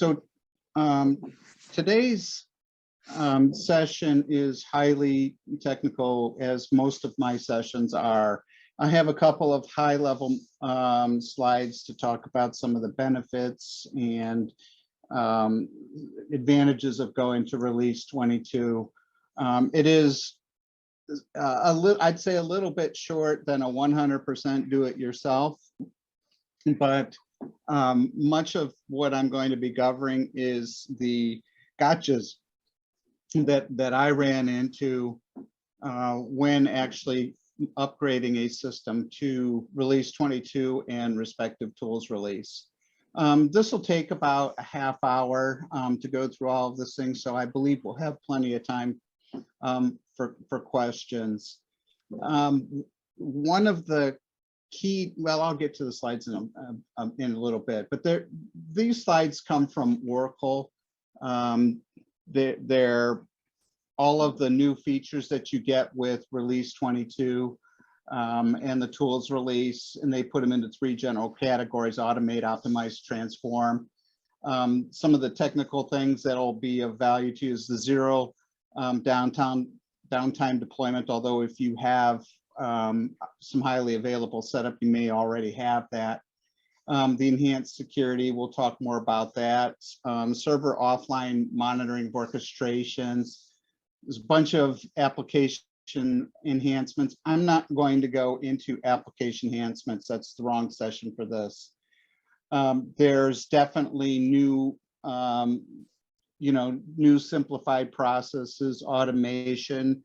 So today's session is highly technical, as most of my sessions are. I have a couple of high-level slides to talk about some of the benefits and advantages of going to release 22. It is I'd say a little bit short than a 100% do-it-yourself, but much of what I'm going to be covering is the gotchas that I ran into when actually upgrading a system to release 22 and respective tools release. This will take about a half hour to go through all of this thing, so I believe we'll have plenty of time for questions. One of the key, well, I'll get to the slides in a little bit, but these slides come from Oracle. They're all of the new features that you get with release 22 and the tools release, and they put them into 3 general categories: automate, optimize, transform. Some of the technical things that'll be of value to you is the zero downtime deployment, although if you have some highly available setup, you may already have that. The enhanced security, we'll talk more about that. Server offline monitoring of orchestrations. There's a bunch of application enhancements. I'm not going to go into application enhancements. That's the wrong session for this. There's definitely new, new simplified processes, automation,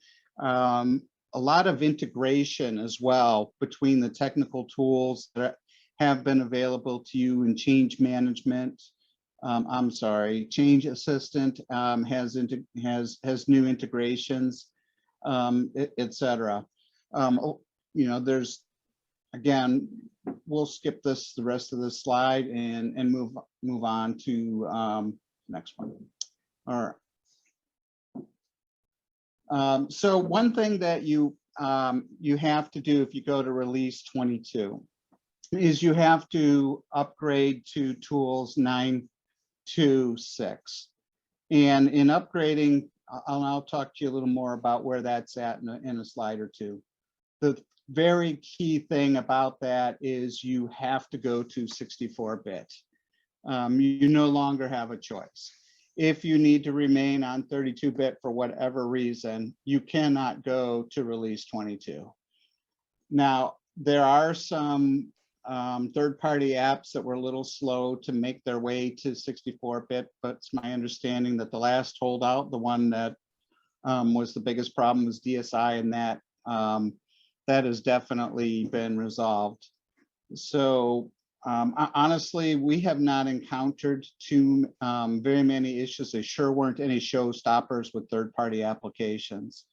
a lot of integration as well between the technical tools that have been available to you in change management. Change Assistant has new integrations, etc. There's, again, we'll skip the rest of this slide and move on to next one. All right. So one thing that you have to do if you go to release 22 is you have to upgrade to tools 9.2.6. And in upgrading, I'll talk to you a little more about where that's at in a slide or two. The very key thing about that is you have to go to 64-bit. You no longer have a choice. If you need to remain on 32-bit for whatever reason, you cannot go to release 22. Now, there are some third-party apps that were a little slow to make their way to 64-bit, but it's my understanding that the last holdout, the one that was the biggest problem, was DSI, and that has definitely been resolved. So honestly, we have not encountered very many issues. There sure weren't any showstoppers with third-party applications.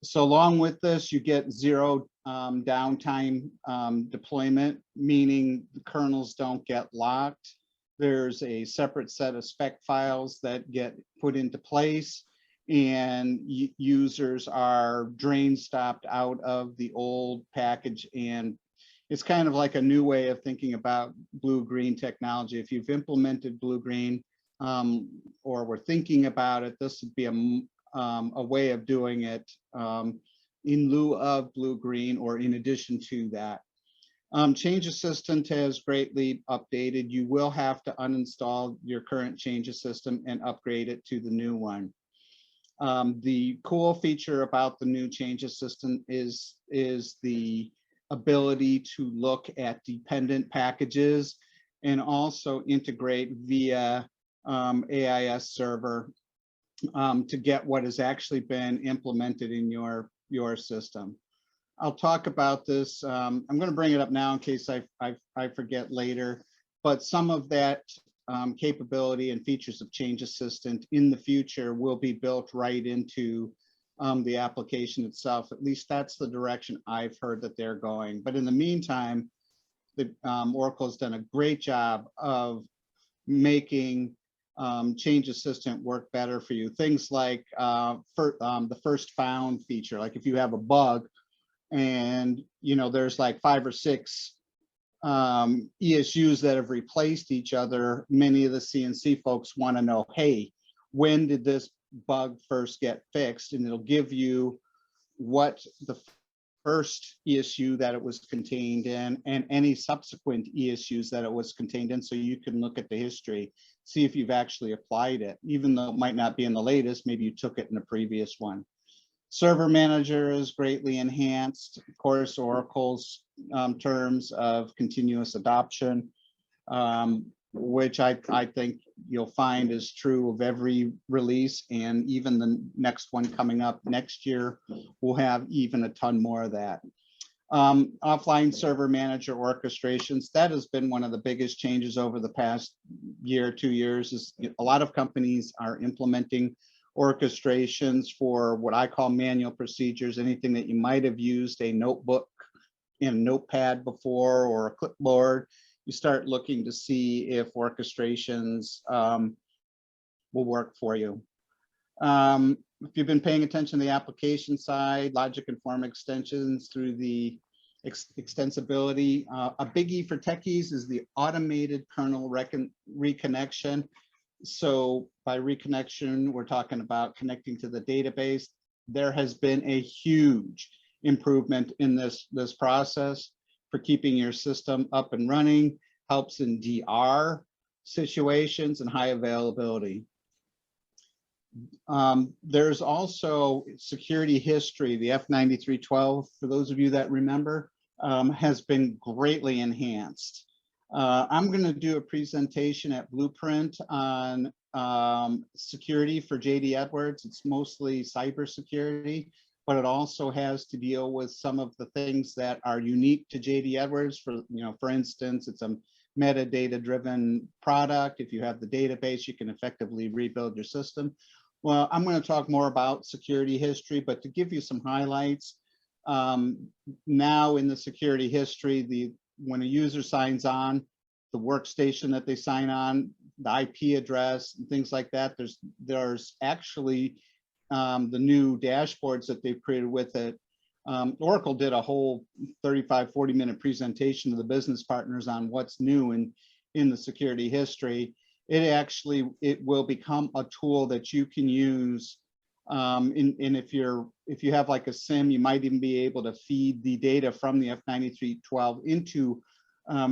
So along with this, you get zero downtime deployment, meaning the kernels don't get locked. There's a separate set of spec files that get put into place, and users are drain stopped out of the old package. And it's kind of like a new way of thinking about blue-green technology. If you've implemented blue-green or were thinking about it, this would be a way of doing it in lieu of blue-green or in addition to that. Change Assistant has greatly updated. You will have to uninstall your current Change Assistant and upgrade it to the new one. The cool feature about the new Change Assistant is the ability to look at dependent packages and also integrate via AIS server to get what has actually been implemented in your system. I'll talk about this. I'm going to bring it up now in case I forget later, but some of that capability and features of Change Assistant in the future will be built right into the application itself. At least that's the direction I've heard that they're going. But in the meantime, Oracle has done a great job of making Change Assistant work better for you. Things like the first found feature, like if you have a bug and there's like 5 or 6 ESUs that have replaced each other, many of the CNC folks want to know, hey, when did this bug first get fixed? And it'll give you what the first ESU that it was contained in and any subsequent ESUs that it was contained in, so you can look at the history, see if you've actually applied it, even though it might not be in the latest, maybe you took it in the previous one. Server Manager is greatly enhanced. Of course, Oracle's terms of continuous adoption, which I think you'll find is true of every release, and even the next one coming up next year will have even a ton more of that. Offline Server Manager orchestrations, that has been one of the biggest changes over the past year, 2 years, is a lot of companies are implementing orchestrations for what I call manual procedures, anything that you might have used a notebook in a notepad before or a clipboard. You start looking to see if orchestrations will work for you. If you've been paying attention to the application side, logic and form extensions through the extensibility. A biggie for techies is the automated kernel reconnection. So by reconnection, we're talking about connecting to the database. There has been a huge improvement in this process for keeping your system up and running, helps in DR situations and high availability. There's also security history. The F9312, for those of you that remember, has been greatly enhanced. I'm going to do a presentation at Blueprint on security for JD Edwards. It's mostly cybersecurity, but it also has to deal with some of the things that are unique to JD Edwards. For instance, it's a metadata-driven product. If you have the database, you can effectively rebuild your system. Well, I'm going to talk more about security history, but to give you some highlights, now in the security history, when a user signs on, the workstation that they sign on, the IP address, and things like that, there's actually the new dashboards that they've created with it. Oracle did a whole 35-40 minute presentation to the business partners on what's new in the security history. It will become a tool that you can use. And if you have like a SIM, you might even be able to feed the data from the F9312 into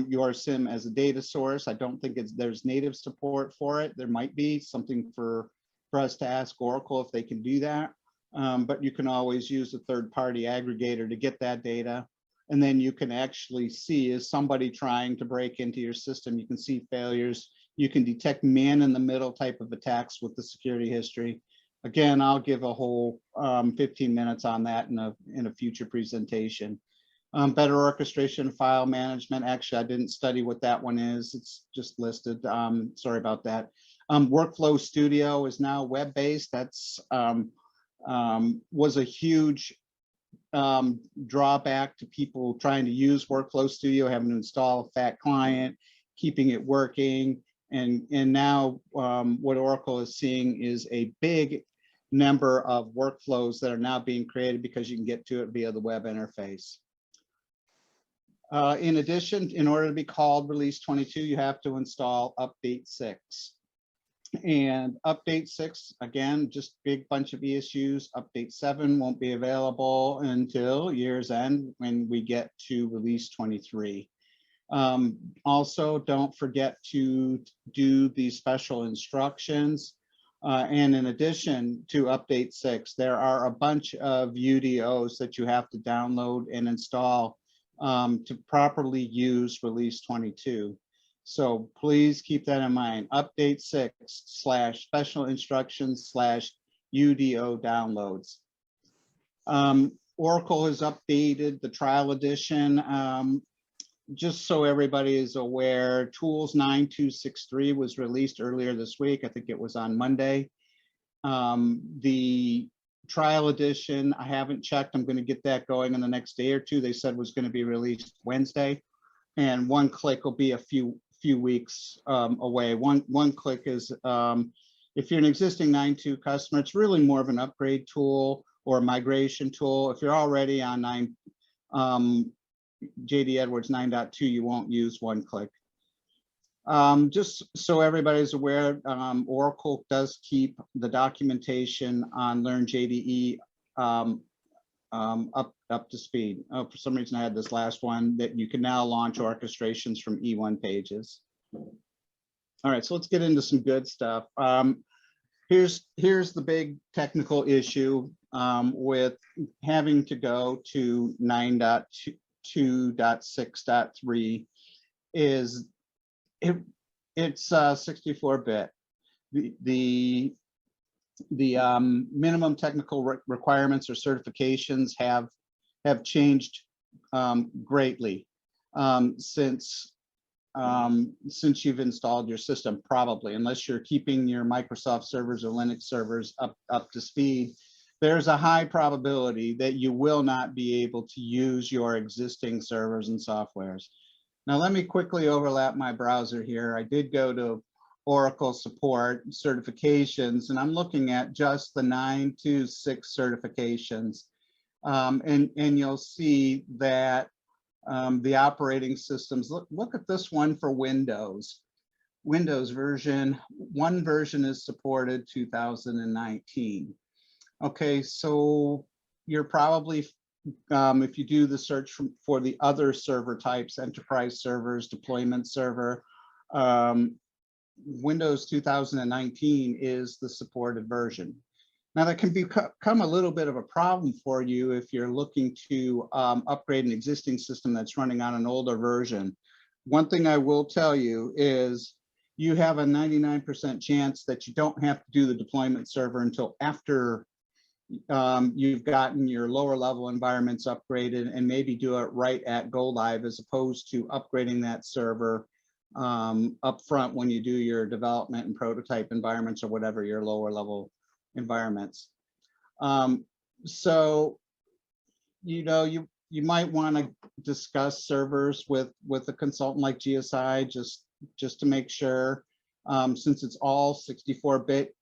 your SIM as a data source. I don't think there's native support for it. There might be something for us to ask Oracle if they can do that. But you can always use a third-party aggregator to get that data. And then you can actually see, is somebody trying to break into your system? You can see failures. You can detect man-in-the-middle type of attacks with the security history. Again, I'll give a whole 15 minutes on that in a future presentation. Better orchestration, file management. Actually, I didn't study what that one is. It's just listed. Sorry about that. Workflow Studio is now web-based. That's was a huge drawback to people trying to use Workflow Studio, having to install a fat client, keeping it working. And now what Oracle is seeing is a big number of workflows that are now being created because you can get to it via the web interface. In addition, in order to be called release 22, you have to install update 6. And update 6, again, just big bunch of ESUs. Update 7 won't be available until year's end when we get to release 23. Also, don't forget to do the special instructions. And in addition to update 6, there are a bunch of UDOs that you have to download and install to properly use release 22. So please keep that in mind. Update 6 / special instructions / UDO downloads. Oracle has updated the trial edition. Just so everybody is aware, Tools 9263 was released earlier this week. I think it was on Monday. The trial edition, I haven't checked. I'm going to get that going in the next day or two. They said was going to be released Wednesday, and one click will be a few weeks away. One click is if you're an existing 9.2 customer, it's really more of an upgrade tool or a migration tool. If you're already on JD Edwards 9.2, you won't use one click. Just so everybody's aware, Oracle does keep the documentation on Learn JDE up to speed. Oh, for some reason I had this last one that you can now launch orchestrations from E1 pages. All right, so let's get into some good stuff. Here's the big technical issue with having to go to 9.2.6.3 is it's 64-bit. The minimum technical requirements or certifications have changed greatly since you've installed your system, probably, unless you're keeping your Microsoft servers or Linux servers up to speed. There's a high probability that you will not be able to use your existing servers and softwares. Now, let me quickly overlap my browser here. I did go to Oracle support certifications, and I'm looking at just the 926 certifications. And you'll see that the operating systems, look at this one for Windows. Windows version, one version is supported 2019. Okay, so you're probably, if you do the search for the other server types, enterprise servers, deployment server, Windows 2019 is the supported version. Now that can become a little bit of a problem for you if you're looking to upgrade an existing system that's running on an older version. One thing I will tell you is you have a 99% chance that you don't have to do the deployment server until after you've gotten your lower level environments upgraded, and maybe do it right at go live, as opposed to upgrading that server up front when you do your development and prototype environments or whatever your lower level environments. So, you know, you might want to discuss servers with a consultant like GSI just to make sure, since it's all 64-bit,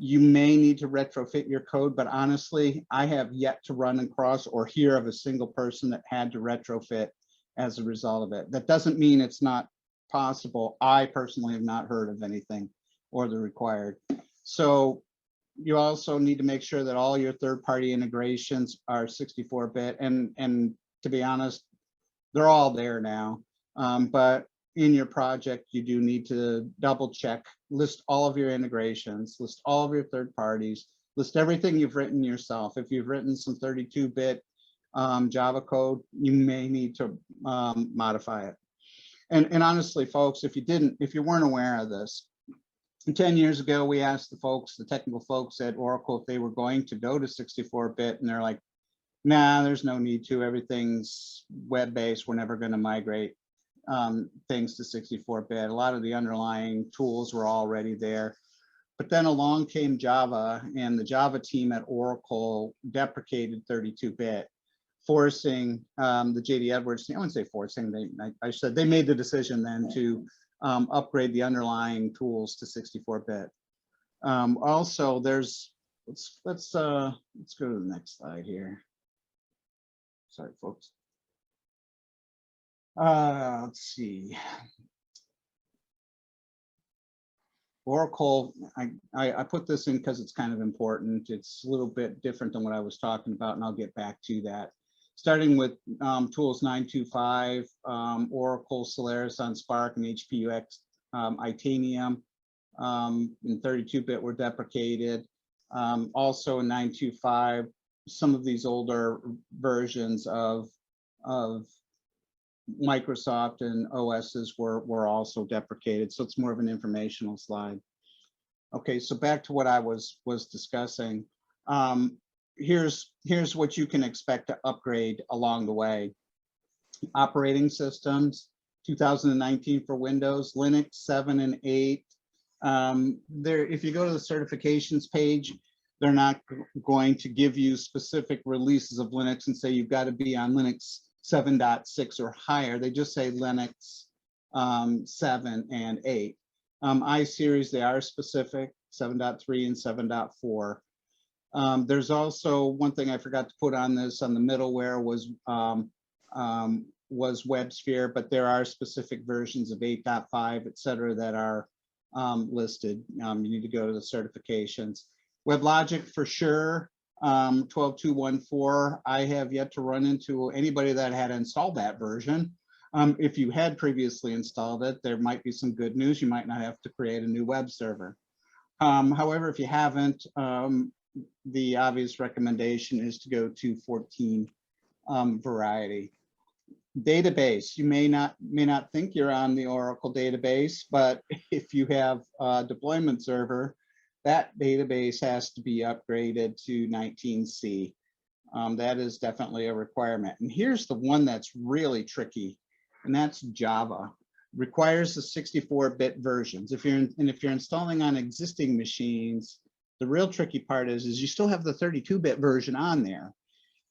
you may need to retrofit your code, but honestly, I have yet to run across or hear of a single person that had to retrofit as a result of it. That doesn't mean it's not possible. I personally have not heard of anything or the required. So you also need to make sure that all your third-party integrations are 64-bit, and to be honest, they're all there now. But in your project, you do need to double check, list all of your integrations, list all of your third parties, list everything you've written yourself. If you've written some 32-bit Java code, you may need to modify it. And honestly, folks, if you weren't aware of this, 10 years ago, we asked the technical folks at Oracle if they were going to go to 64-bit, and they're like, nah, there's no need to. Everything's web-based. We're never going to migrate things to 64-bit. A lot of the underlying tools were already there. But then along came Java, and the Java team at Oracle deprecated 32-bit, forcing the JD Edwards, I wouldn't say forcing, I said they made the decision then to upgrade the underlying tools to 64-bit. Also, there's, let's go to the next slide here. Sorry, folks. Let's see. Oracle, I put this in because it's kind of important. It's a little bit different than what I was talking about, and I'll get back to that. Starting with tools 925, Oracle, Solaris on Spark, and HPUX Itanium in 32-bit were deprecated. Also in 925, some of these older versions of Microsoft and OSs were also deprecated. So it's more of an informational slide. Okay, so back to what I was discussing. Here's what you can expect to upgrade along the way. Operating systems, 2019 for Windows, Linux 7 and 8. If you go to the certifications page, they're not going to give you specific releases of Linux and say you've got to be on Linux 7.6 or higher. They just say Linux 7 and 8. iSeries, they are specific, 7.3 and 7.4. There's also one thing I forgot to put on this on the middleware was was WebSphere, but there are specific versions of 8.5, et cetera, that are listed. You need to go to the certifications. WebLogic for sure, 12.2.1.4. I have yet to run into anybody that had installed that version. If you had previously installed it, there might be some good news. You might not have to create a new web server. However, if you haven't, the obvious recommendation is to go to 14 variety. Database, you may not think you're on the Oracle database, but if you have a deployment server, that database has to be upgraded to 19C. That is definitely a requirement. And here's the one that's really tricky, and that's Java. Requires the 64-bit versions. If you're installing on existing machines, the real tricky part is you still have the 32-bit version on there.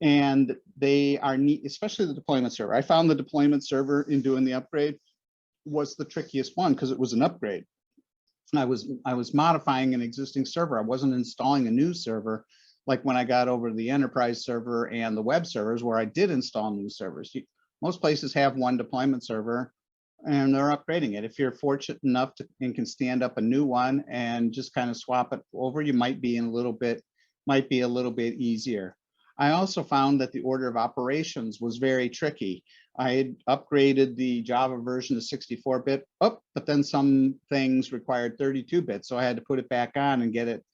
And they are neat, especially the deployment server. I found the deployment server in doing the upgrade was the trickiest one because it was an upgrade. I was modifying an existing server. I wasn't installing a new server like when I got over to the enterprise server and the web servers where I did install new servers. Most places have one deployment server and they're upgrading it. If you're fortunate enough to and can stand up a new one and just kind of swap it over, you might be a little bit easier. I also found that the order of operations was very tricky. I had upgraded the Java version to 64-bit, but then some things required 32-bit, so I had to put it back on and get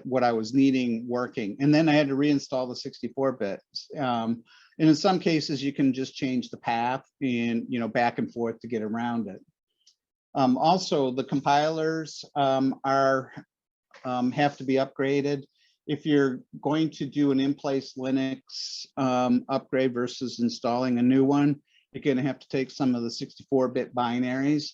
what I was needing working. And then I had to reinstall the 64-bit. And in some cases, you can just change the path and back and forth to get around it. Also, the compilers have to be upgraded. If you're going to do an in-place Linux upgrade versus installing a new one, you're going to have to take some of the 64-bit binaries.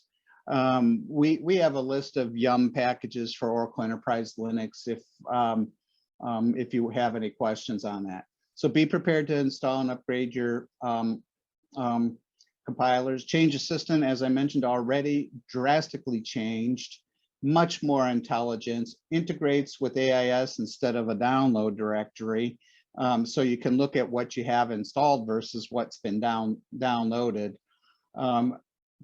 We have a list of yum packages for Oracle Enterprise Linux if you have any questions on that. So be prepared to install and upgrade your compilers. Change Assistant, as I mentioned already, drastically changed. Much more intelligence, integrates with AIS instead of a download directory. So you can look at what you have installed versus what's been downloaded.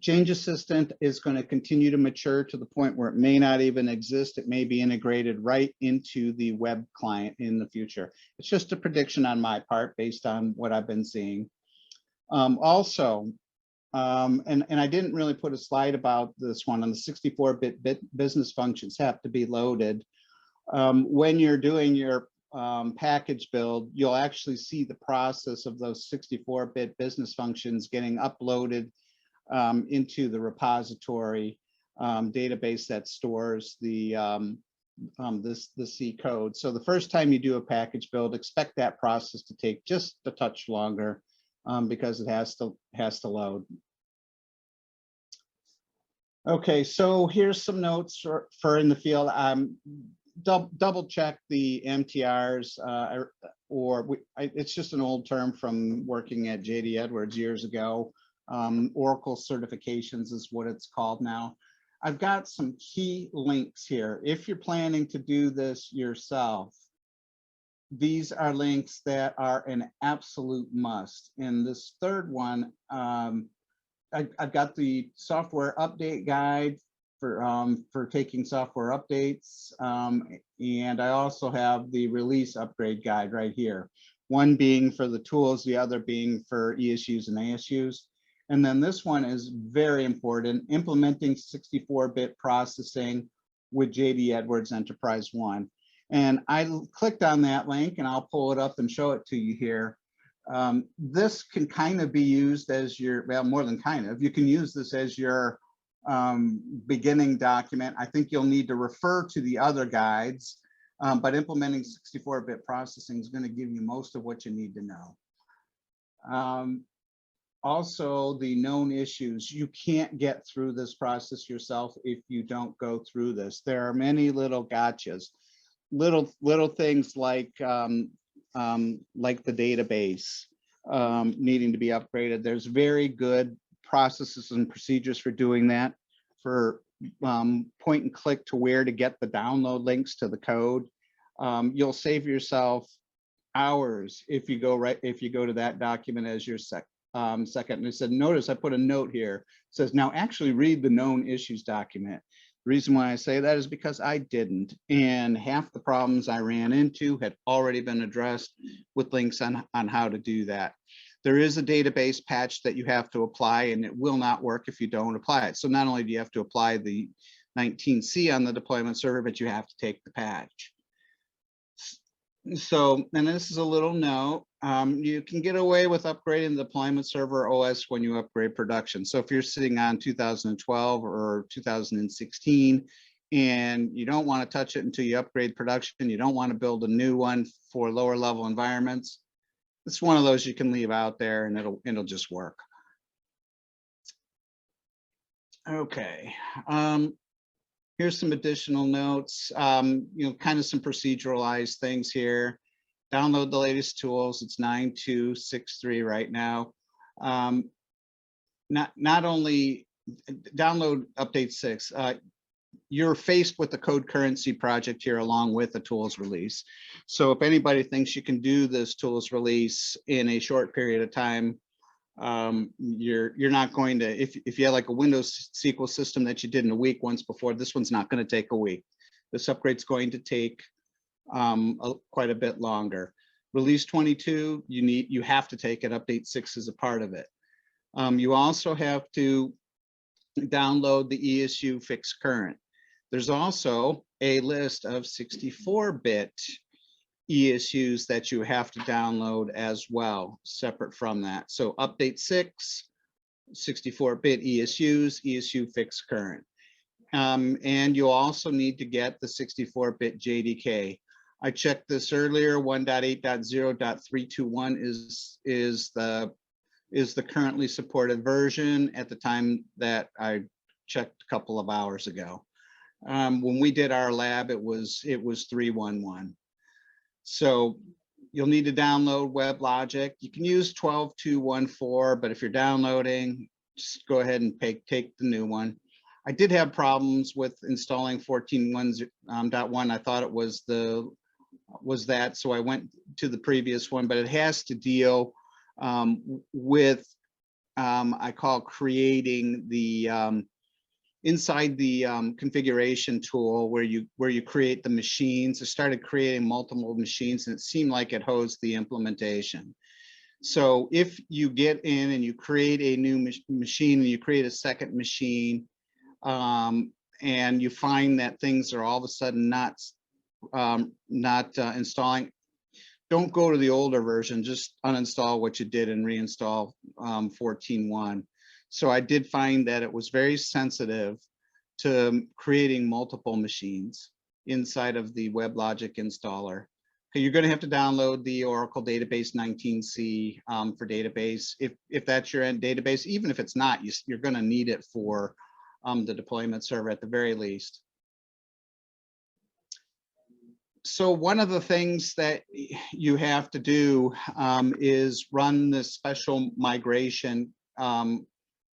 Change Assistant is going to continue to mature to the point where it may not even exist. It may be integrated right into the web client in the future. It's just a prediction on my part based on what I've been seeing. Also, and I didn't really put a slide about this one on the 64-bit business functions have to be loaded. When you're doing your package build, you'll actually see the process of those 64-bit business functions getting uploaded into the repository database that stores the C code. So the first time you do a package build, expect that process to take just a touch longer. Because it has to load. Okay, so here's some notes for in the field. Double check the MTRs, it's just an old term from working at JD Edwards years ago. Oracle certifications is what it's called now. I've got some key links here. If you're planning to do this yourself, these are links that are an absolute must. And this third one, I've got the software update guide for taking software updates. And I also have the release upgrade guide right here. One being for the tools, the other being for ESUs and ASUs. And then this one is very important, implementing 64-bit processing with JD Edwards Enterprise One. And I clicked on that link and I'll pull it up and show it to you here. This can kind of be used as your, well, more than kind of, you can use this as your beginning document. I think you'll need to refer to the other guides, but implementing 64-bit processing is going to give you most of what you need to know. Also, the known issues, you can't get through this process yourself if you don't go through this. There are many little gotchas. Little things like the database needing to be upgraded. There's very good processes and procedures for doing that, for point and click to where to get the download links to the code. You'll save yourself hours if you go to that document as your second, and it said, notice I put a note here. It says, now actually read the known issues document. The reason why I say that is because I didn't, and half the problems I ran into had already been addressed with links on how to do that. There is a database patch that you have to apply, and it will not work if you don't apply it. So not only do you have to apply the 19C on the deployment server, but you have to take the patch. So, and this is a little note, you can get away with upgrading the deployment server OS when you upgrade production. So if you're sitting on 2012 or 2016 and you don't want to touch it until you upgrade production, you don't want to build a new one for lower level environments, it's one of those you can leave out there and it'll just work. Okay. Here's some additional notes, you know, kind of some proceduralized things here. Download the latest tools. It's 9.2.6.3 right now. Not only download update 6, you're faced with the code currency project here along with the tools release. So if anybody thinks you can do this tools release in a short period of time, you're not going to, if you have like a Windows SQL system that you did in a week once before, this one's not going to take a week. This upgrade's going to take quite a bit longer. Release 22, you have to take it. Update 6 is a part of it. You also have to download the ESU fixed current. There's also a list of 64-bit ESUs that you have to download as well, separate from that. So update 6, 64-bit ESUs, ESU fixed current. And you'll also need to get the 64-bit JDK. I checked this earlier, 1.8.0.321 is the currently supported version at the time that I checked a couple of hours ago. When we did our lab, it was 3.1.1. So you'll need to download WebLogic. You can use 12.2.1.4, but if you're downloading, just go ahead and take the new one. I did have problems with installing 14.1.1. I thought it was that, so I went to the previous one, but it has to deal with I call creating the inside the configuration tool where you create the machines. I started creating multiple machines and it seemed like it hosed the implementation. So if you get in and you create a new machine and you create a second machine and you find that things are all of a sudden not installing, don't go to the older version, just uninstall what you did and reinstall 14.1. So I did find that it was very sensitive to creating multiple machines inside of the WebLogic installer. Okay, you're going to have to download the Oracle Database 19C for database. If that's your end database, even if it's not, you're going to need it for the deployment server at the very least. So one of the things that you have to do is run this special migration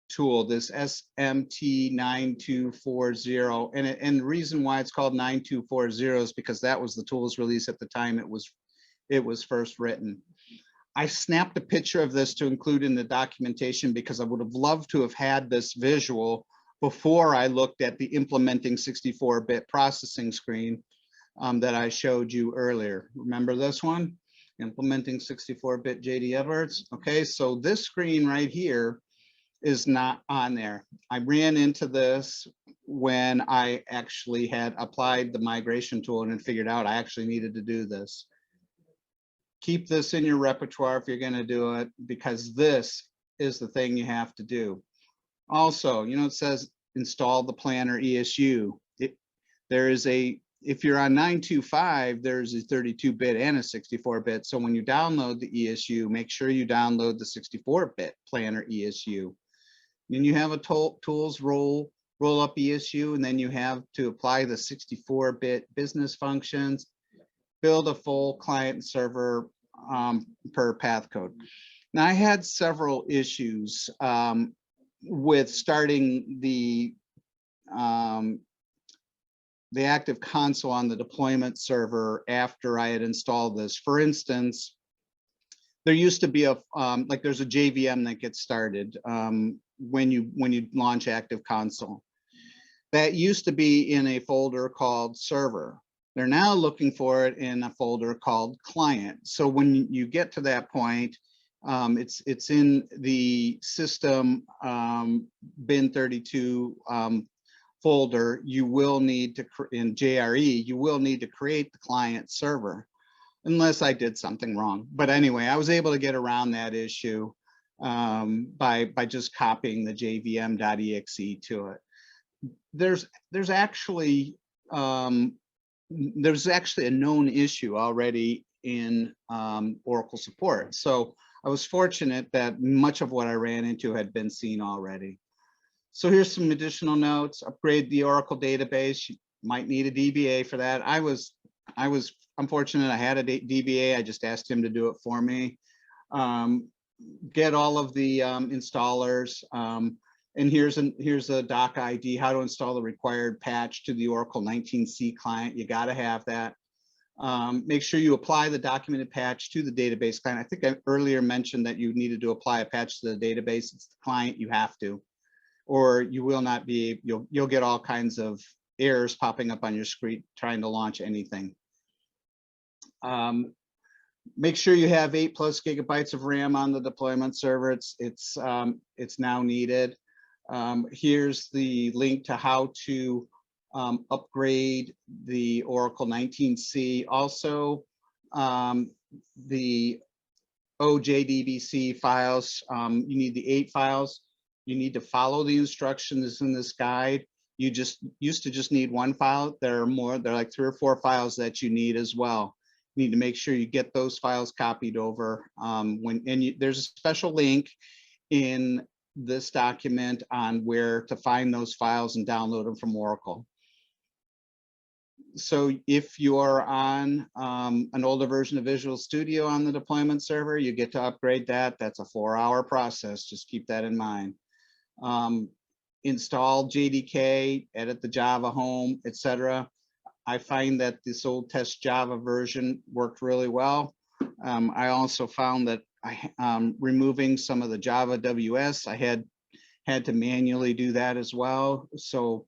tool, this SMT 9240, and the reason why it's called 9240 is because that was the tools release at the time it was first written. I snapped a picture of this to include in the documentation because I would have loved to have had this visual before I looked at the implementing 64-bit processing screen that I showed you earlier. Remember this one? Implementing 64-bit JD Edwards. Okay, so this screen right here is not on there. I ran into this when I actually had applied the migration tool and figured out I actually needed to do this. Keep this in your repertoire if you're going to do it, because this is the thing you have to do. Also, you know, it says install the planner ESU. If you're on 9.2.5, there's a 32-bit and a 64-bit. So when you download the ESU, make sure you download the 64-bit planner ESU. Then you have a tools roll up ESU, and then you have to apply the 64-bit business functions, build a full client and server per path code. Now I had several issues with starting the active console on the deployment server after I had installed this. For instance, there used to be a like there's a JVM that gets started when you launch Active Console. That used to be in a folder called server. They're now looking for it in a folder called client. So when you get to that point, it's in the system bin32 folder. You will need to, in JRE, you will need to create the client server, unless I did something wrong. But anyway, I was able to get around that issue by just copying the jvm.exe to it. There's actually a known issue already in Oracle support. So I was fortunate that much of what I ran into had been seen already. So here's some additional notes. Upgrade the Oracle database. You might need a DBA for that. I'm fortunate I had a DBA. I just asked him to do it for me. Get all of the installers. And here's a doc ID, how to install the required patch to the Oracle 19c client. You got to have that. Make sure you apply the documented patch to the database client. I think I earlier mentioned that you needed to apply a patch to the database. It's the client, you have to, or you will not be, you'll get all kinds of errors popping up on your screen trying to launch anything. Make sure you have 8+ gigabytes of RAM on the deployment server. It's now needed. Here's the link to how to upgrade the Oracle 19c. Also, the OJDBC files, you need the 8 files. You need to follow the instructions in this guide. You used to just need 1 file. There are more, there are like 3 or 4 files that you need as well. You need to make sure you get those files copied over. There's a special link in this document on where to find those files and download them from Oracle. So if you are on an older version of Visual Studio on the deployment server, you get to upgrade that. That's a 4-hour process. Just keep that in mind. Install JDK, edit the Java home, etc. I find that this old test Java version worked really well. I also found that removing some of the Java WS, I had to manually do that as well. So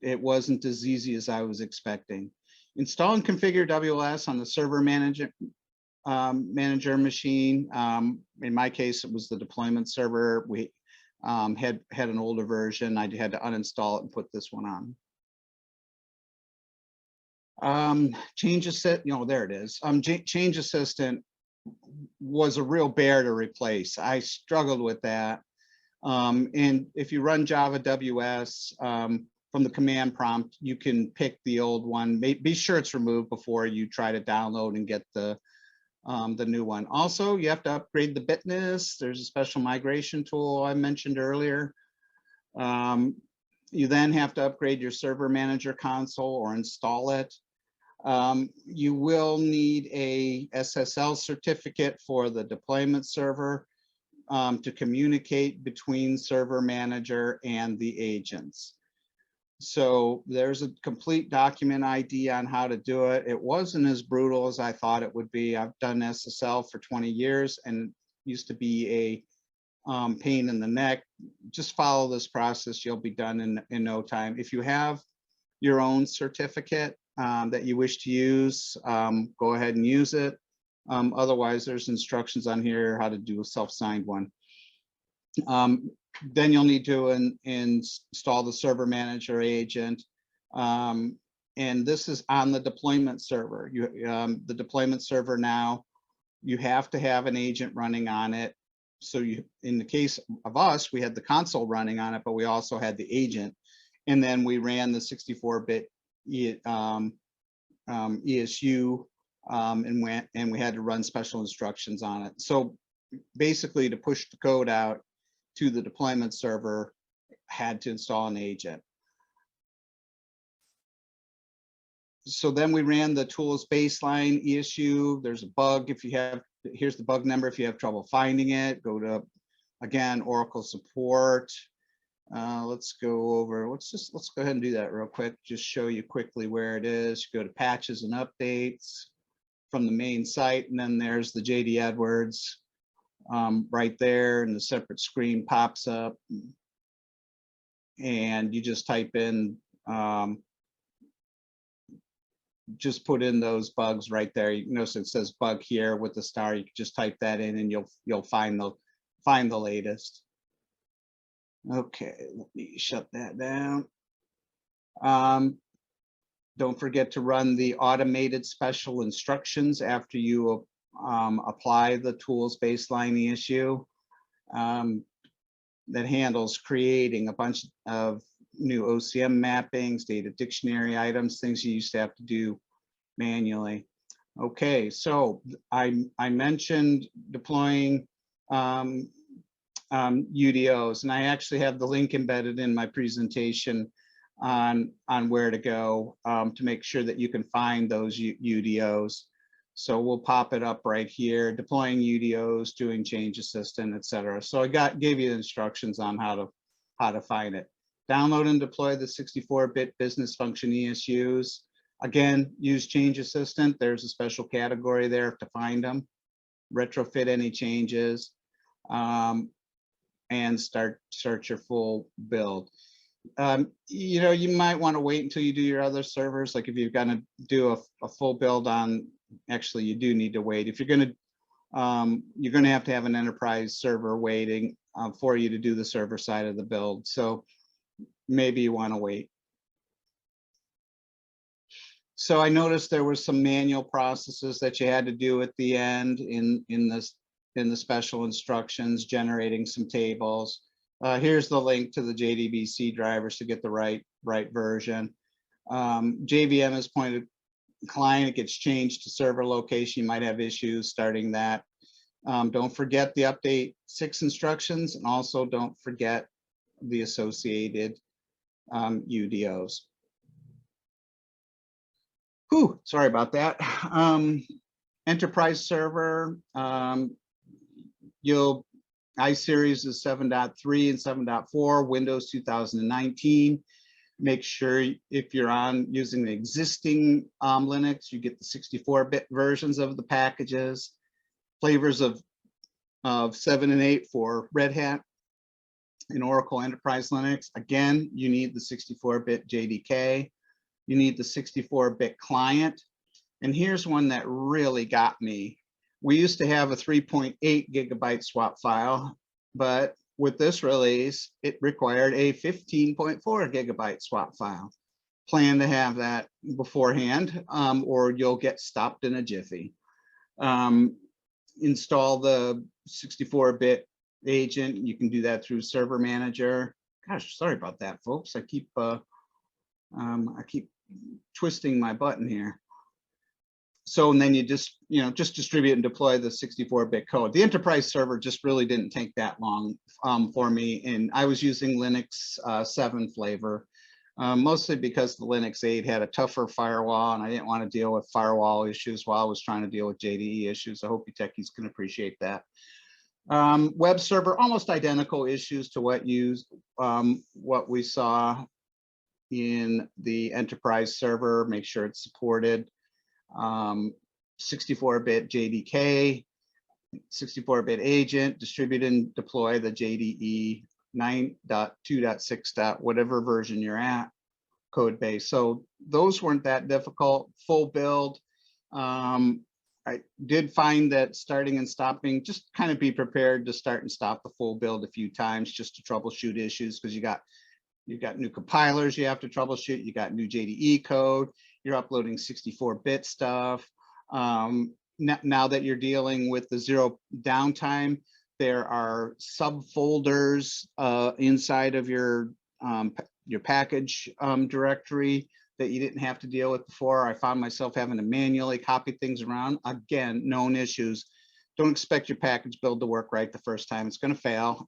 it wasn't as easy as I was expecting. Install and configure WS on the server manager machine. In my case, it was the deployment server. We had an older version. I had to uninstall it and put this one on. Change Assistant, there it is. Change Assistant was a real bear to replace. I struggled with that. And if you run Java WS from the command prompt, you can pick the old one. Be sure it's removed before you try to download and get the new one. Also, you have to upgrade the bitness. There's a special migration tool I mentioned earlier. You then have to upgrade your server manager console or install it. You will need a SSL certificate for the deployment server to communicate between server manager and the agents. So there's a complete document ID on how to do it. It wasn't as brutal as I thought it would be. I've done SSL for 20 years and used to be a pain in the neck. Just follow this process. You'll be done in no time. If you have your own certificate that you wish to use, go ahead and use it. Otherwise, there's instructions on here how to do a self-signed one. Then you'll need to install the server manager agent. And this is on the deployment server. The deployment server now, you have to have an agent running on it. So in the case of us, we had the console running on it, but we also had the agent. And then we ran the 64-bit ESU and we had to run special instructions on it. So basically, to push the code out to the deployment server, had to install an agent. So then we ran the tools baseline ESU. There's a bug. Here's the bug number. If you have trouble finding it, go to, again, Oracle support. Let's go ahead and do that real quick. Just show you quickly where it is. Go to patches and updates. from the main site, and then there's the JD Edwards right there, and the separate screen pops up, and you just type in, just put in those bugs right there. You notice it says bug here with the star. You can just type that in, and you'll find the latest. Okay, let me shut that down. Don't forget to run the automated special instructions after you apply the tools baseline issue. That handles creating a bunch of new OCM mappings, data dictionary items, things you used to have to do manually. Okay, so I mentioned deploying UDOs, and I actually have the link embedded in my presentation on where to go to make sure that you can find those UDOs. So we'll pop it up right here, deploying UDOs, doing change assistant, etc. So I gave you instructions on how to find it. Download and deploy the 64-bit business function ESUs. Again, use change assistant. There's a special category there to find them. Retrofit any changes, and start your full build. You know, you might want to wait until you do your other servers. Like if you're going to do a full build on, actually you do need to wait. If you're going to have an enterprise server waiting for you to do the server side of the build. So maybe you want to wait. So I noticed there were some manual processes that you had to do at the end in the special instructions, generating some tables. Here's the link to the JDBC drivers to get the right version. JVM is pointed client, it gets changed to server location. You might have issues starting that. Don't forget the update 6 instructions, and also don't forget the associated UDOs. Whew, sorry about that. Enterprise server, iSeries is 7.3 and 7.4, Windows 2019. Make sure if you're using the existing Linux, you get the 64-bit versions of the packages, flavors of 7 and 8 for Red Hat and Oracle Enterprise Linux. Again, you need the 64-bit JDK. You need the 64-bit client. And here's one that really got me. We used to have a 3.8 gigabyte swap file, but with this release, it required a 15.4 gigabyte swap file. Plan to have that beforehand, or you'll get stopped in a jiffy. Install the 64-bit agent. You can do that through Server Manager. Gosh, sorry about that, folks. I keep twisting my button here. So, and then you just distribute and deploy the 64-bit code. The enterprise server just really didn't take that long for me, and I was using Linux 7 flavor, mostly because the Linux 8 had a tougher firewall, and I didn't want to deal with firewall issues while I was trying to deal with JDE issues. I hope you techies can appreciate that. Web server, almost identical issues to what we saw in the enterprise server. Make sure it's supported. 64-bit JDK, 64-bit agent, distribute and deploy the JDE 9.2.6. Whatever version you're at, code base. So those weren't that difficult. Full build. I did find that starting and stopping, just kind of be prepared to start and stop the full build a few times just to troubleshoot issues, because you got new compilers you have to troubleshoot, you got new JDE code, you're uploading 64-bit stuff. Now that you're dealing with the zero downtime, there are subfolders inside of your package directory that you didn't have to deal with before. I found myself having to manually copy things around. Again, known issues. Don't expect your package build to work right the first time. It's going to fail.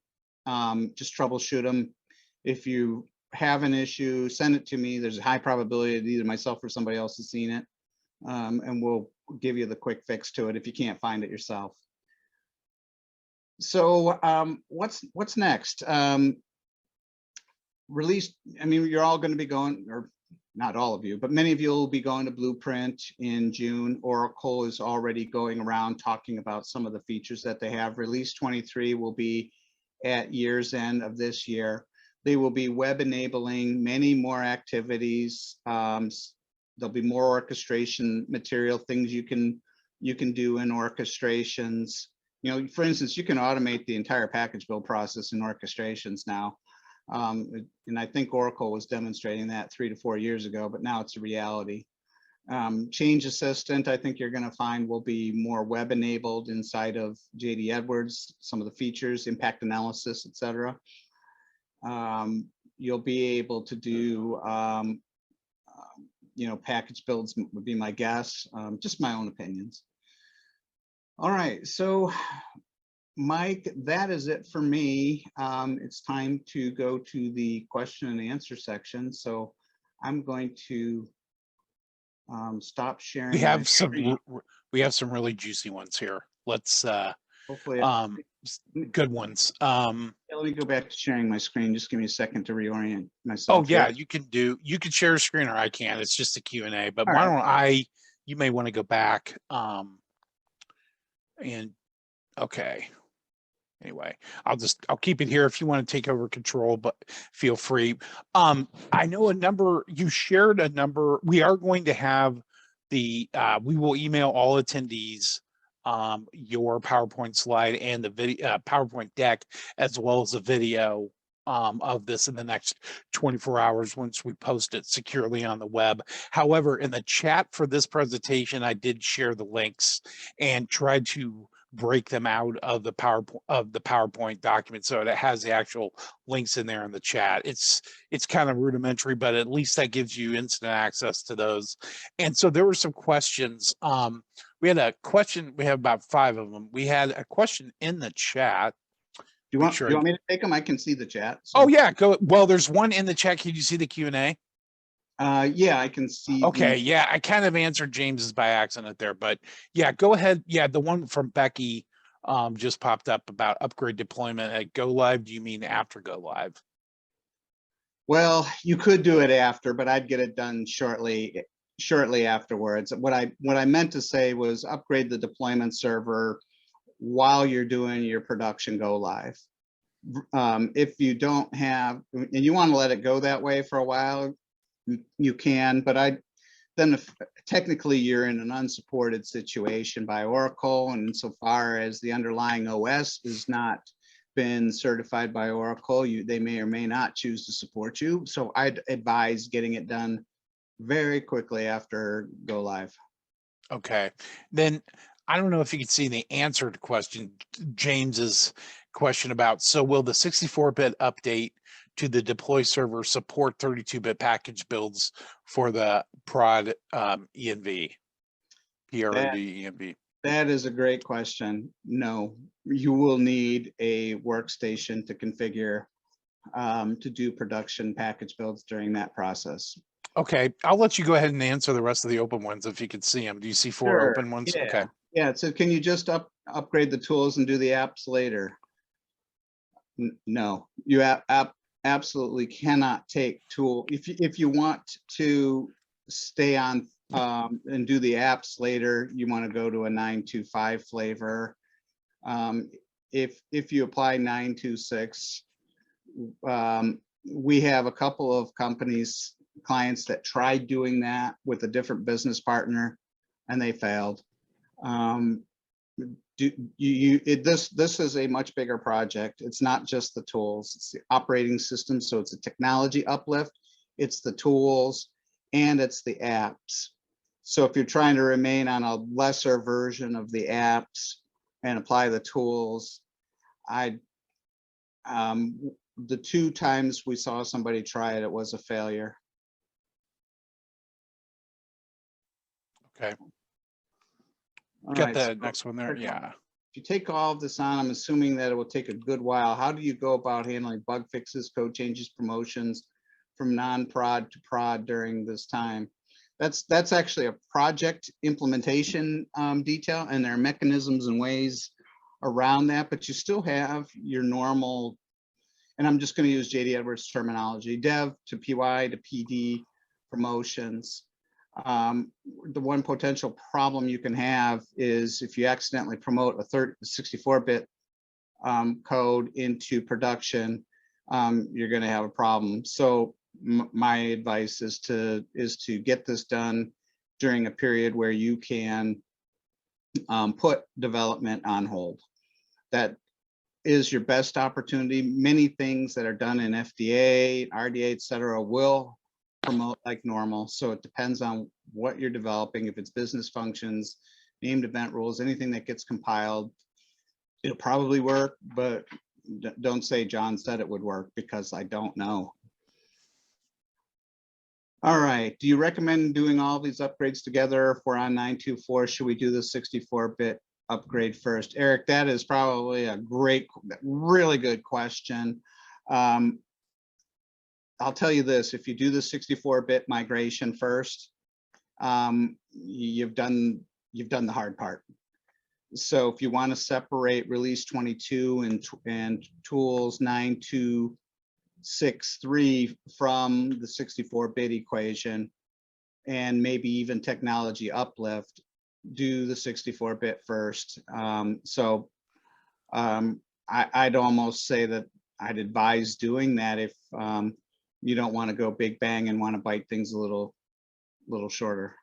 Just troubleshoot them. If you have an issue, send it to me. There's a high probability that either myself or somebody else has seen it, and we'll give you the quick fix to it if you can't find it yourself. So what's next? Release, I mean, you're all going to be going, or not all of you, but many of you will be going to Blueprint in June. Oracle is already going around talking about some of the features that they have. Release 23 will be at year's end of this year. They will be web enabling many more activities. There'll be more orchestration material, things you can do in orchestrations. You know, for instance, you can automate the entire package build process in orchestrations now. And I think Oracle was demonstrating that 3 to 4 years ago, but now it's a reality. Change Assistant, I think you're going to find will be more web enabled inside of JD Edwards, some of the features, impact analysis, etc. You'll be able to do, you know, package builds would be my guess, just my own opinions. All right, so Mike, that is it for me. It's time to go to the question and answer section. So I'm going to stop sharing. We have some really juicy ones here. Let's hopefully good ones. Let me go back to sharing my screen. Just give me a second to reorient myself. Oh yeah, you can share a screen, or I can. It's just a Q&A, but why don't you may want to go back and okay. Anyway, I'll keep it here if you want to take over control, but feel free. I know you shared a number. We are going to have we will email all attendees your PowerPoint slide and the video PowerPoint deck, as well as a video of this in the next 24 hours once we post it securely on the web. However, in the chat for this presentation, I did share the links and tried to break them out of the PowerPoint document, so it has the actual links in there in the chat. It's kind of rudimentary, but at least that gives you instant access to those. And so there were some questions. We had a question. We have about 5 of them. We had a question in the chat. Do you want me to take them? I can see the chat. So. Oh yeah, go. Well, there's one in the chat. Can you see the Q&A? Yeah, I can see. Okay, yeah, I kind of answered James's by accident there, but yeah, go ahead. Yeah, the one from Becky just popped up about upgrade deployment at go live. Do you mean after go live? Well, you could do it after, but I'd get it done shortly afterwards. What I meant to say was upgrade the deployment server while you're doing your production go live. If you don't have, and you want to let it go that way for a while, you can, but then if technically you're in an unsupported situation by Oracle, and so far as the underlying OS has not been certified by Oracle, they may or may not choose to support you. So I'd advise getting it done very quickly after go live. Okay, then I don't know if you can see the answer to question James's question about, so will the 64-bit update to the deploy server support 32-bit package builds for the prod ENV, PROD ENV? That is a great question. No, you will need a workstation to configure to do production package builds during that process. Okay, I'll let you go ahead and answer the rest of the open ones if you can see them. Do you see 4 open ones? Yeah. Okay. Yeah, so can you just upgrade the tools and do the apps later? No, you absolutely cannot take tool. If you want to stay on and do the apps later, you want to go to a 925 flavor. If you apply 926, we have a couple of clients that tried doing that with a different business partner, and they failed. This is a much bigger project. It's not just the tools, it's the operating system. So it's a technology uplift, it's the tools, and it's the apps. So if you're trying to remain on a lesser version of the apps and apply the tools, the 2 times we saw somebody try it, it was a failure. Okay. All Got right, the so next one there. Yeah. if you take all of this on, I'm assuming that it will take a good while. How do you go about handling bug fixes, code changes, promotions from non-prod to prod during this time? That's actually a project implementation detail, and there are mechanisms and ways around that, but you still have your normal, and I'm just going to use JD Edwards terminology, dev to PY to PD promotions. The one potential problem you can have is if you accidentally promote a 64-bit code into production, you're going to have a problem. So my advice is to get this done during a period where you can put development on hold. That is your best opportunity. Many things that are done in FDA, RDA, et cetera, will promote like normal. So it depends on what you're developing. If it's business functions, named event rules, anything that gets compiled, it'll probably work, but don't say John said it would work, because I don't know. All right, do you recommend doing all these upgrades together? If we're on 9.2.4, should we do the 64-bit upgrade first? Eric, that is probably a really good question. I'll tell you this, if you do the 64-bit migration first, you've done the hard part. So if you want to separate release 22 and tools 9.2.6.3 from the 64-bit equation, and maybe even technology uplift, do the 64-bit first. I'd almost say that I'd advise doing that if you don't want to go big bang and want to bite things a little shorter.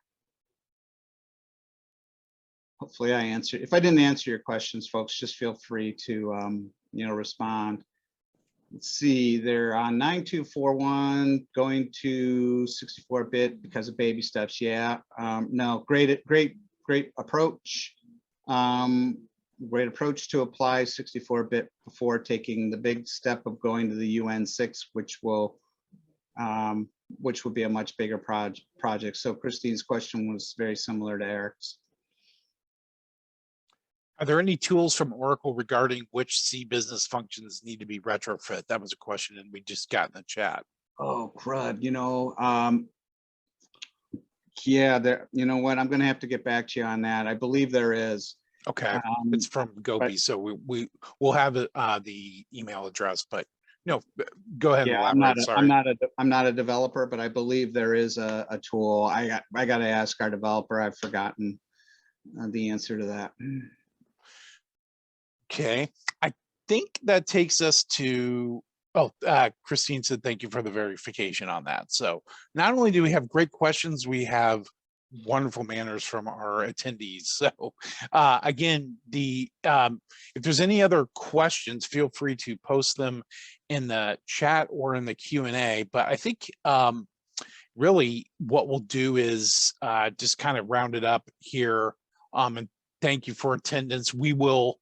Hopefully I answered. If I didn't answer your questions, folks, just feel free to respond. Let's see, they're on 9.2.4.1 going to 64-bit because of baby steps. Yeah, no, great approach. Great approach to apply 64-bit before taking the big step of going to the UN6, which will be a much bigger project. So Christine's question was very similar to Eric's. Are there any tools from Oracle regarding which C business functions need to be retrofit? That was a question, and we just got in the chat. Oh, crud. Yeah, there. You know what? I'm going to have to get back to you on that. I believe there is. Okay, it's from Gopi, so we'll have the email address, but no, go ahead. Yeah, and elaborate. I'm not a developer, but I believe there is a tool. I got to ask our developer. I've forgotten the answer to that. Okay, I think that takes us to, Christine said thank you for the verification on that. So not only do we have great questions, we have wonderful manners from our attendees. So again, if there's any other questions, feel free to post them in the chat or in the Q&A. But I think really what we'll do is just kind of round it up here. And thank you for attendance. We will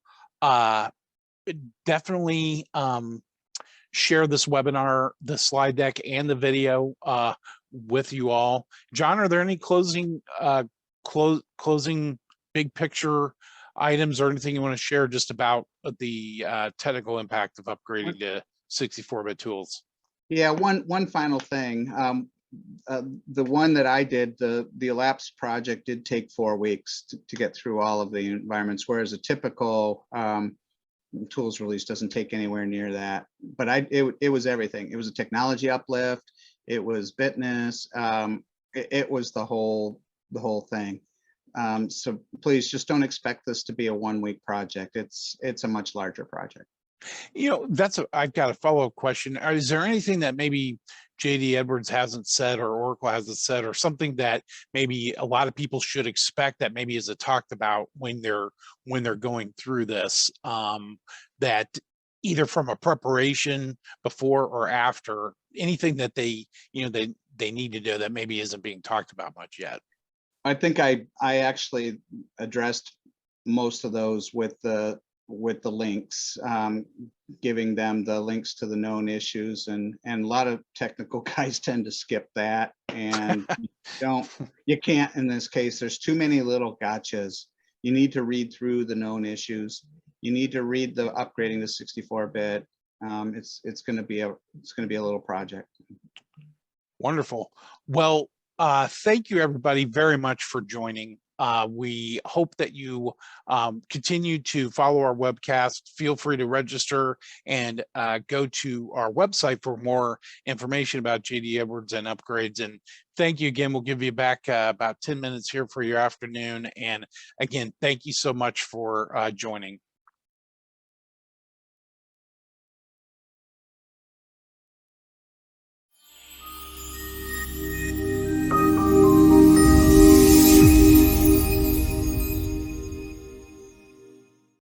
definitely share this webinar, the slide deck, and the video with you all. John, are there any closing big picture items or anything you want to share just about the technical impact of upgrading to 64-bit tools? Yeah, one final thing. The one that I did, the Elapsed project, did take 4 weeks to get through all of the environments, whereas a typical tools release doesn't take anywhere near that. But it was everything. It was a technology uplift. It was bitness. It was the whole thing. So please just don't expect this to be a 1-week project. It's a much larger project. I've got a follow-up question. Is there anything that maybe JD Edwards hasn't said or Oracle hasn't said, or something that maybe a lot of people should expect that maybe isn't talked about when they're going through this, that either from a preparation before or after, anything that they need to do that maybe isn't being talked about much yet? I think I actually addressed most of those with the links, giving them the links to the known issues, and a lot of technical guys tend to skip that, and you can't in this case. There's too many little gotchas. You need to read through the known issues. You need to read the upgrading to 64-bit. It's going to be a little project. Wonderful. Well, thank you everybody very much for joining. We hope that you continue to follow our webcast. Feel free to register and go to our website for more information about JD Edwards and upgrades. And thank you again. We'll give you back about 10 minutes here for your afternoon. And again, thank you so much for joining.